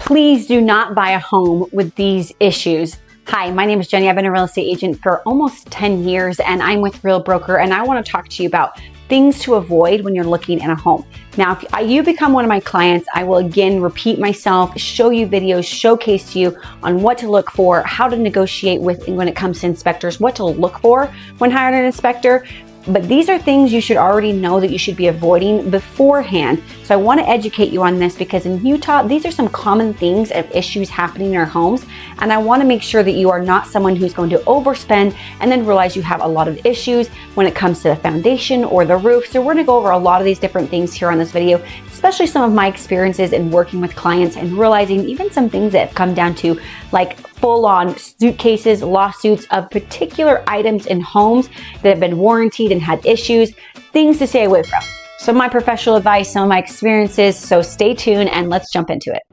Please do not buy a home with these issues. Hi, my name is Jenny. I've been a real estate agent for almost 10 years and I'm with Real Broker, and I want to talk to you about things to avoid when you're looking in a home. Now, if you become one of my clients, I will again repeat myself, show you videos, showcase to you on what to look for, how to negotiate with when it comes to inspectors, what to look for when hiring an inspector. But these are things you should already know that you should be avoiding beforehand. So I want to educate you on this because in Utah, these are some common things of issues happening in our homes. And I want to make sure that you are not someone who's going to overspend and then realize you have a lot of issues when it comes to the foundation or the roof. So we're going to go over a lot of these different things here on this video, especially some of my experiences in working with clients and realizing even some things that have come down to like full-on suitcases, lawsuits of particular items in homes that have been warranted and had issues, things to stay away from. Some of my professional advice, some of my experiences, so stay tuned and let's jump into it.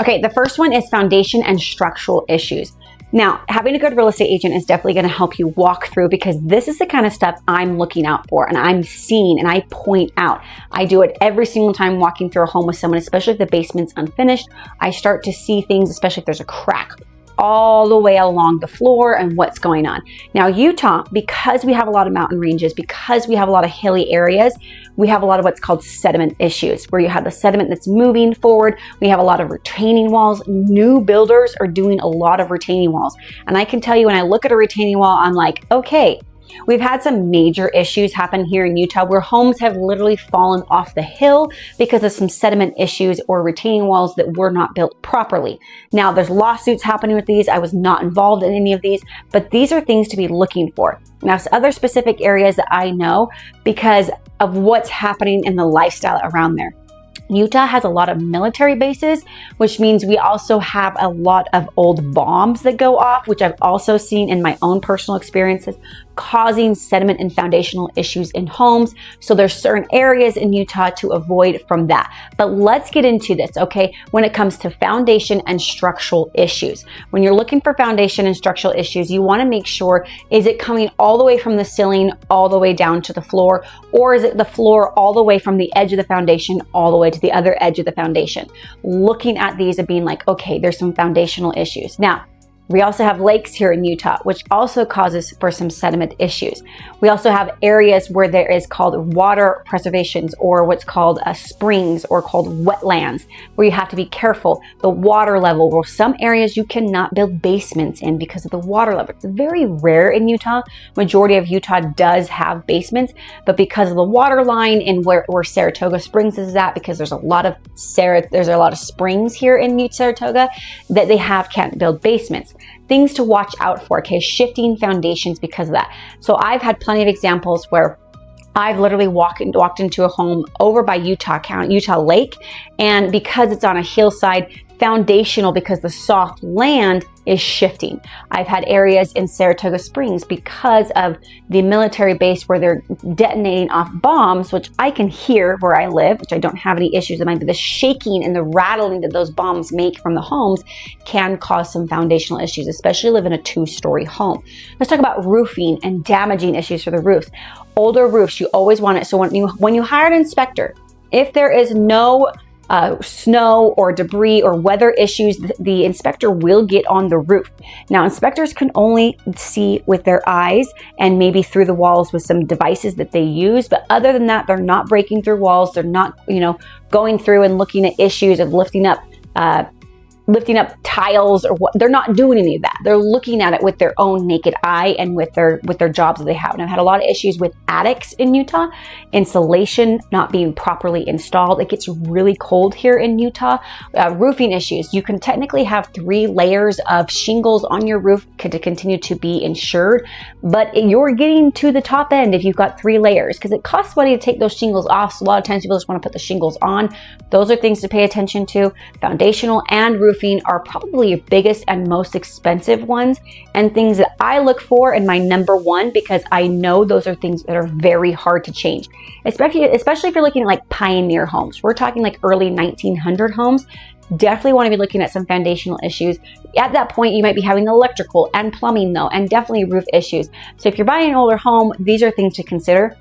Okay, the first one is foundation and structural issues. Now, having a good real estate agent is definitely going to help you walk through because this is the kind of stuff I'm looking out for and I'm seeing and I point out. I do it every single time walking through a home with someone, especially if the basement's unfinished. I start to see things, especially if there's a crack all the way along the floor and what's going on. Now, Utah, because we have a lot of mountain ranges, because we have a lot of hilly areas, we have a lot of what's called sediment issues, where you have the sediment that's moving forward. We have a lot of retaining walls. New builders are doing a lot of retaining walls. And I can tell you when I look at a retaining wall, I'm like, okay, we've had some major issues happen here in Utah where homes have literally fallen off the hill because of some sediment issues or retaining walls that were not built properly. Now, there's lawsuits happening with these. I was not involved in any of these, but these are things to be looking for. Now, other specific areas that I know because of what's happening in the lifestyle around there. Utah has a lot of military bases, which means we also have a lot of old bombs that go off, which I've also seen in my own personal experiences, causing sediment and foundational issues in homes. So there's certain areas in Utah to avoid from that. But let's get into this, okay? When it comes to foundation and structural issues. When you're looking for foundation and structural issues, you wanna make sure, is it coming all the way from the ceiling, all the way down to the floor, or is it the floor all the way from the edge of the foundation, all the way to the other edge of the foundation? Looking at these and being like, okay, there's some foundational issues. Now, we also have lakes here in Utah, which also causes for some sediment issues. We also have areas where there is called water preservations or what's called springs or called wetlands, where you have to be careful. The water level, where some areas you cannot build basements in because of the water level. It's very rare in Utah. Majority of Utah does have basements, but because of the water line and where Saratoga Springs is at, because there's a lot of springs here in Saratoga that they can't build basements. Things to watch out for, okay? Shifting foundations because of that. So I've had plenty of examples where I've literally walked into a home over by Utah Lake, and because it's on a hillside, foundational because the soft land is shifting. I've had areas in Saratoga Springs because of the military base where they're detonating off bombs, which I can hear where I live, which I don't have any issues with, but the shaking and the rattling that those bombs make from the homes can cause some foundational issues, especially live in a 2-story home. Let's talk about roofing and damaging issues for the roofs. Older roofs, you always want it. So when you hire an inspector, if there is no snow or debris or weather issues, the inspector will get on the roof. Now, inspectors can only see with their eyes and maybe through the walls with some devices that they use. But other than that, they're not breaking through walls. They're not, going through and looking at issues of lifting up tiles or what. They're not doing any of that. They're looking at it with their own naked eye and with their jobs that they have. And I've had a lot of issues with attics in Utah, insulation not being properly installed. It gets really cold here in Utah. Roofing issues. You can technically have 3 layers of shingles on your roof to continue to be insured, but you're getting to the top end if you've got 3 layers because it costs money to take those shingles off. So a lot of times people just want to put the shingles on. Those are things to pay attention to. Foundational and roofing are probably your biggest and most expensive ones, and things that I look for in my number one because I know those are things that are very hard to change, especially if you're looking at like pioneer homes. We're talking like early 1900 homes. definitely want to be looking at some foundational issues. At that point, you might be having electrical and plumbing though, and definitely roof issues. So if you're buying an older home, these are things to consider.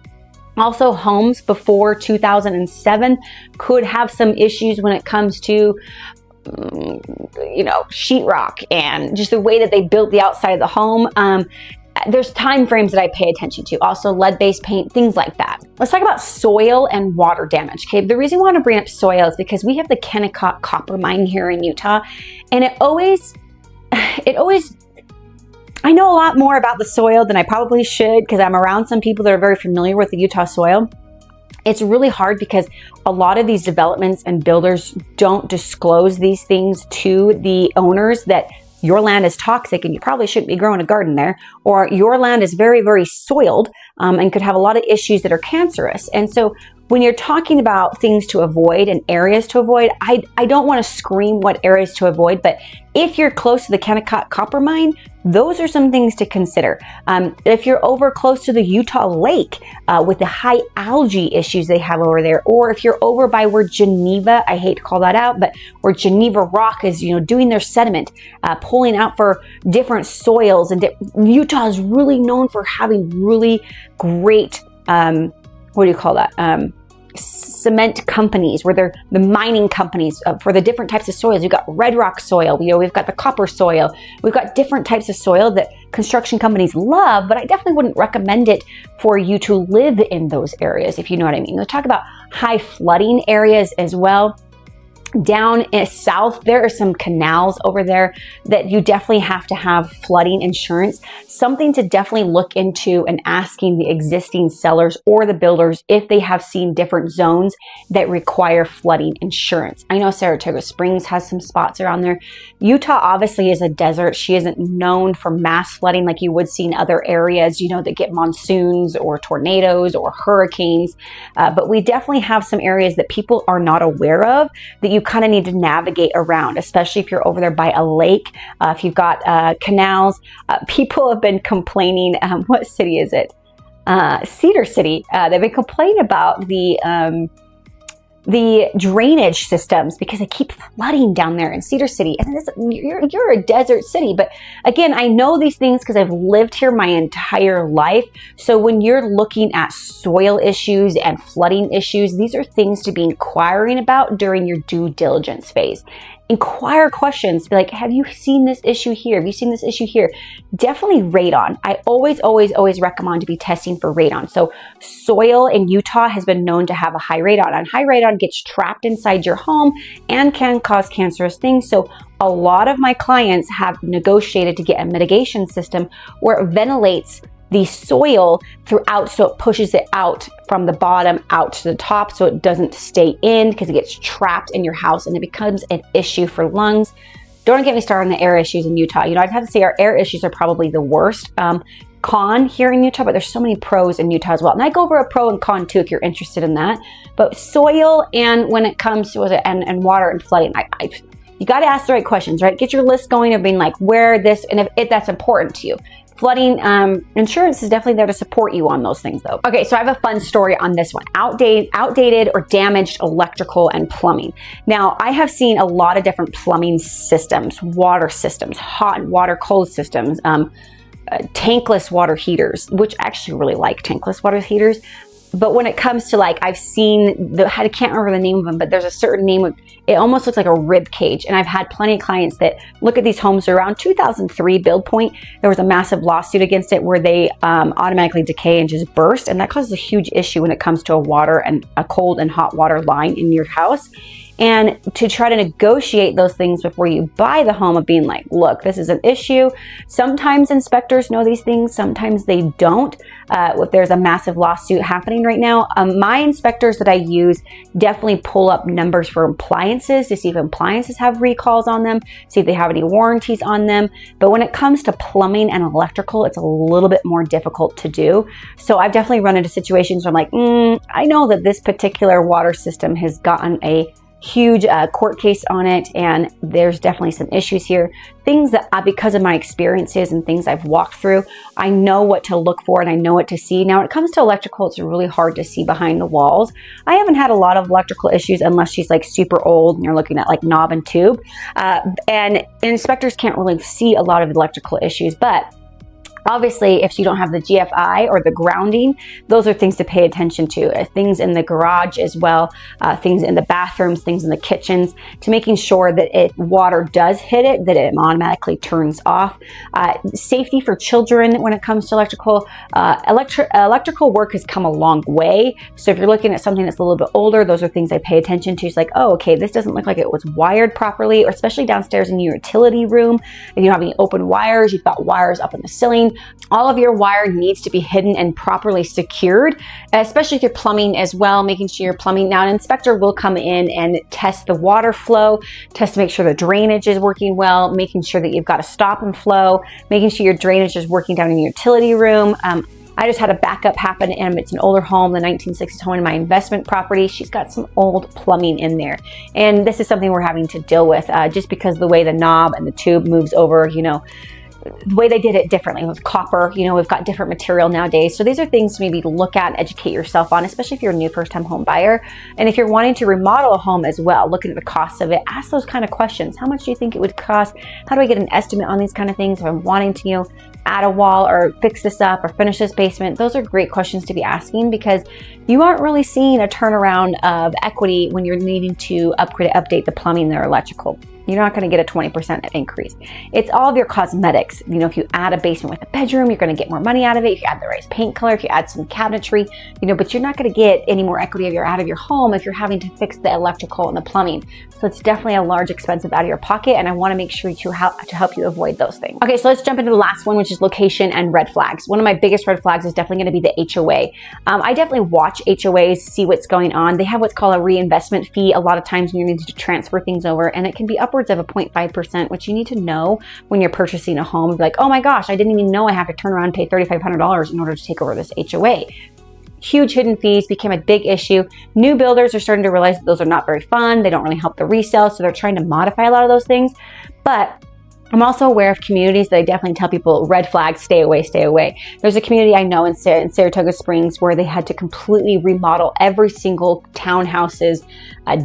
Also, homes before 2007 could have some issues when it comes to sheetrock and just the way that they built the outside of the home. There's time frames that I pay attention to. Also, lead-based paint, things like that. Let's talk about soil and water damage. Okay, the reason I want to bring up soil is because we have the Kennecott copper mine here in Utah, and it always, I know a lot more about the soil than I probably should because I'm around some people that are very familiar with the Utah soil. It's really hard because a lot of these developments and builders don't disclose these things to the owners, that your land is toxic and you probably shouldn't be growing a garden there, or your land is very, very soiled and could have a lot of issues that are cancerous. And so when you're talking about things to avoid and areas to avoid, I don't want to scream what areas to avoid, but if you're close to the Kennecott copper mine, those are some things to consider. If you're over close to the Utah lake with the high algae issues they have over there, or if you're over by where Geneva, I hate to call that out, but where Geneva rock is, doing their sediment, pulling out for different soils, and Utah is really known for having really great, what do you call that? Cement companies, where they're the mining companies for the different types of soils. You've got red rock soil, we've got the copper soil, we've got different types of soil that construction companies love, but I definitely wouldn't recommend it for you to live in those areas, if you know what I mean. Let's talk about high flooding areas as well. Down south, there are some canals over there that you definitely have to have flooding insurance. Something to definitely look into and asking the existing sellers or the builders if they have seen different zones that require flooding insurance. I know Saratoga Springs has some spots around there. Utah obviously is a desert. She isn't known for mass flooding like you would see in other areas, that get monsoons or tornadoes or hurricanes. But we definitely have some areas that people are not aware of that you kind of need to navigate around, especially if you're over there by a lake. If you've got canals, people have been complaining. What city is it? Cedar City. They've been complaining about the drainage systems because they keep flooding down there in Cedar City. And you're a desert city. But again, I know these things because I've lived here my entire life. So when you're looking at soil issues and flooding issues, these are things to be inquiring about during your due diligence phase. Inquire questions, be like, have you seen this issue here? Have you seen this issue here? Definitely radon. I always recommend to be testing for radon. So soil in Utah has been known to have a high radon, and high radon gets trapped inside your home and can cause cancerous things. So a lot of my clients have negotiated to get a mitigation system where it ventilates the soil throughout, so it pushes it out from the bottom out to the top, so it doesn't stay in because it gets trapped in your house and it becomes an issue for lungs. Don't get me started on the air issues in Utah. I'd have to say our air issues are probably the worst con here in Utah, but there's so many pros in Utah as well. And I go over a pro and con too if you're interested in that. But soil, and when it comes to and water and flooding, you got to ask the right questions, right? Get your list going of being like where this, and if that's important to you. Flooding insurance is definitely there to support you on those things though. Okay, so I have a fun story on this one. Outdated or damaged electrical and plumbing. Now, I have seen a lot of different plumbing systems, water systems, hot water, cold systems, tankless water heaters, which I actually really like tankless water heaters. But when it comes to I've seen I can't remember the name of them, but there's a certain name of, it almost looks like a rib cage. And I've had plenty of clients that look at these homes around 2003 build point. There was a massive lawsuit against it where they automatically decay and just burst. And that causes a huge issue when it comes to a cold and hot water line in your house. And to try to negotiate those things before you buy the home of being like, look, this is an issue. Sometimes inspectors know these things, sometimes they don't. If there's a massive lawsuit happening right now, my inspectors that I use definitely pull up numbers for appliances to see if appliances have recalls on them, see if they have any warranties on them. But when it comes to plumbing and electrical, it's a little bit more difficult to do. So I've definitely run into situations where I'm like, I know that this particular water system has gotten a huge court case on it, and there's definitely some issues here. Things that because of my experiences and things I've walked through, I know what to look for and I know what to see. Now, when it comes to electrical, it's really hard to see behind the walls. I haven't had a lot of electrical issues unless she's like super old and you're looking at like knob and tube. And inspectors can't really see a lot of electrical issues, but obviously, if you don't have the GFI or the grounding, those are things to pay attention to. Things in the garage as well, things in the bathrooms, things in the kitchens, to making sure that if water does hit it, that it automatically turns off. Safety for children when it comes to electrical. Electrical work has come a long way. So if you're looking at something that's a little bit older, those are things I pay attention to. It's like, oh, okay, this doesn't look like it was wired properly, or especially downstairs in your utility room. If you don't have any open wires, you've got wires up in the ceiling. All of your wire needs to be hidden and properly secured, especially if you're plumbing as well, making sure your plumbing. Now, an inspector will come in and test the water flow, test to make sure the drainage is working well, making sure that you've got a stop and flow, making sure your drainage is working down in your utility room. I just had a backup happen, and it's an older home, the 1960s home in my investment property. She's got some old plumbing in there. And this is something we're having to deal with just because the way the knob and the tube moves over, the way they did it differently with copper. We've got different material nowadays. So these are things to maybe look at and educate yourself on, especially if you're a new first-time home buyer. And if you're wanting to remodel a home as well, looking at the cost of it, ask those kind of questions. How much do you think it would cost? How do I get an estimate on these kind of things? If I'm wanting to, add a wall or fix this up or finish this basement, those are great questions to be asking, because you aren't really seeing a turnaround of equity when you're needing to upgrade, update the plumbing or electrical. You're not going to get a 20% increase. It's all of your cosmetics. If you add a basement with a bedroom, you're going to get more money out of it. If you add the right paint color, if you add some cabinetry, but you're not going to get any more equity out of your home if you're having to fix the electrical and the plumbing. So it's definitely a large expense out of your pocket, and I want to make sure to help you avoid those things. Okay, so let's jump into the last one, which is location and red flags. One of my biggest red flags is definitely going to be the HOA. I definitely watch HOAs, see what's going on. They have what's called a reinvestment fee a lot of times when you need to transfer things over, and it can be upwards of a 0.5%, which you need to know when you're purchasing a home. Like, oh my gosh, I didn't even know I have to turn around and pay $3,500 in order to take over this HOA. Huge hidden fees became a big issue. New builders are starting to realize that those are not very fun. They don't really help the resale, so they're trying to modify a lot of those things. But I'm also aware of communities that I definitely tell people, red flags, stay away, stay away. There's a community I know in Saratoga Springs where they had to completely remodel every single townhouse's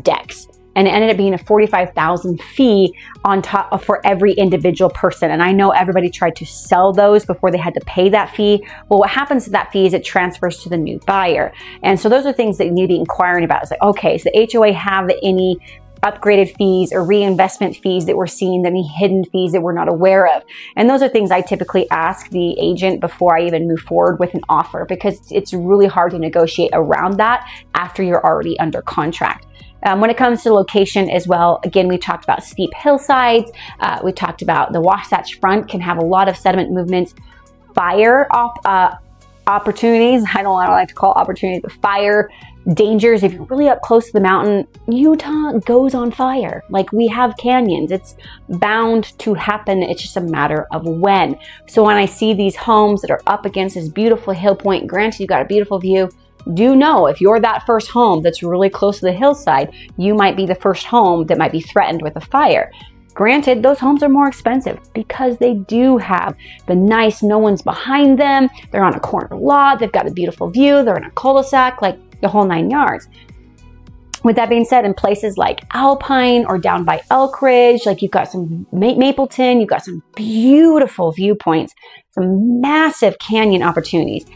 decks. And it ended up being a $45,000 fee on top for every individual person. And I know everybody tried to sell those before they had to pay that fee. Well, what happens to that fee is it transfers to the new buyer. And so those are things that you need to be inquiring about. It's like, okay, so the HOA have any upgraded fees or reinvestment fees that we're seeing, any hidden fees that we're not aware of? And those are things I typically ask the agent before I even move forward with an offer, because it's really hard to negotiate around that after you're already under contract. When it comes to location as well, again, we talked about steep hillsides. We talked about the Wasatch Front can have a lot of sediment movements, fire opportunities. I don't like to call opportunities, but fire dangers. If you're really up close to the mountain, Utah goes on fire. Like, we have canyons. It's bound to happen. It's just a matter of when. So when I see these homes that are up against this beautiful hill point, granted, you've got a beautiful view, do know if you're that first home that's really close to the hillside, you might be the first home that might be threatened with a fire. Granted, those homes are more expensive because they do have the nice, no one's behind them, they're on a corner lot, they've got a beautiful view, they're in a cul-de-sac, like the whole 9 yards. With that being said, in places like Alpine or down by Elk Ridge, like you've got some Mapleton, you've got some beautiful viewpoints, some massive canyon opportunities.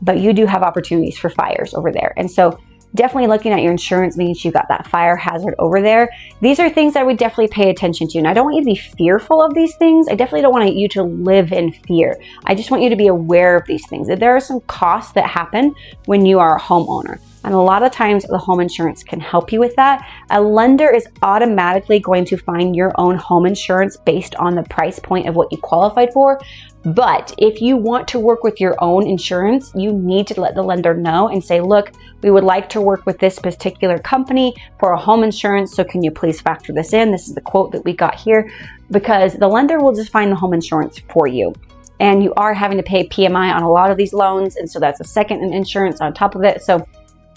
But you do have opportunities for fires over there. And so definitely looking at your insurance means you've got that fire hazard over there. These are things I would definitely pay attention to. And I don't want you to be fearful of these things. I definitely don't want you to live in fear. I just want you to be aware of these things. That there are some costs that happen when you are a homeowner. And a lot of times the home insurance can help you with that. A lender is automatically going to find your own home insurance based on the price point of what you qualified for. But if you want to work with your own insurance, you need to let the lender know and say, look, we would like to work with this particular company for a home insurance. So can you please factor this in? This is the quote that we got here, because the lender will just find the home insurance for you. And you are having to pay PMI on a lot of these loans. And so that's a second insurance on top of it. So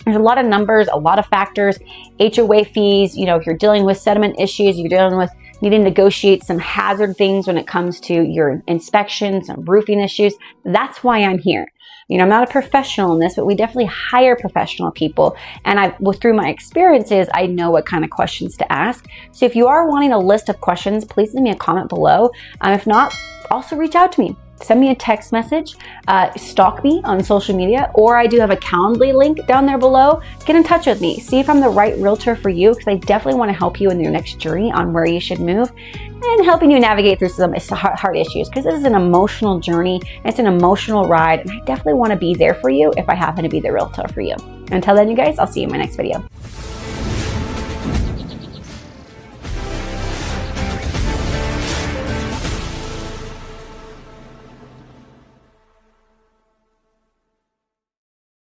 There's a lot of numbers, a lot of factors, HOA fees, you know, if you're dealing with sediment issues, you're dealing with needing to negotiate some hazard things when it comes to your inspections and roofing issues. That's why I'm here. You know, I'm not a professional in this, but we definitely hire professional people. And through my experiences, I know what kind of questions to ask. So if you are wanting a list of questions, please leave me a comment below. If not, also reach out to me. Send me a text message, stalk me on social media, or I do have a Calendly link down there below. Get in touch with me. See if I'm the right realtor for you, because I definitely want to help you in your next journey on where you should move and helping you navigate through some hard issues, because this is an emotional journey. It's an emotional ride, and I definitely want to be there for you if I happen to be the realtor for you. Until then, you guys, I'll see you in my next video.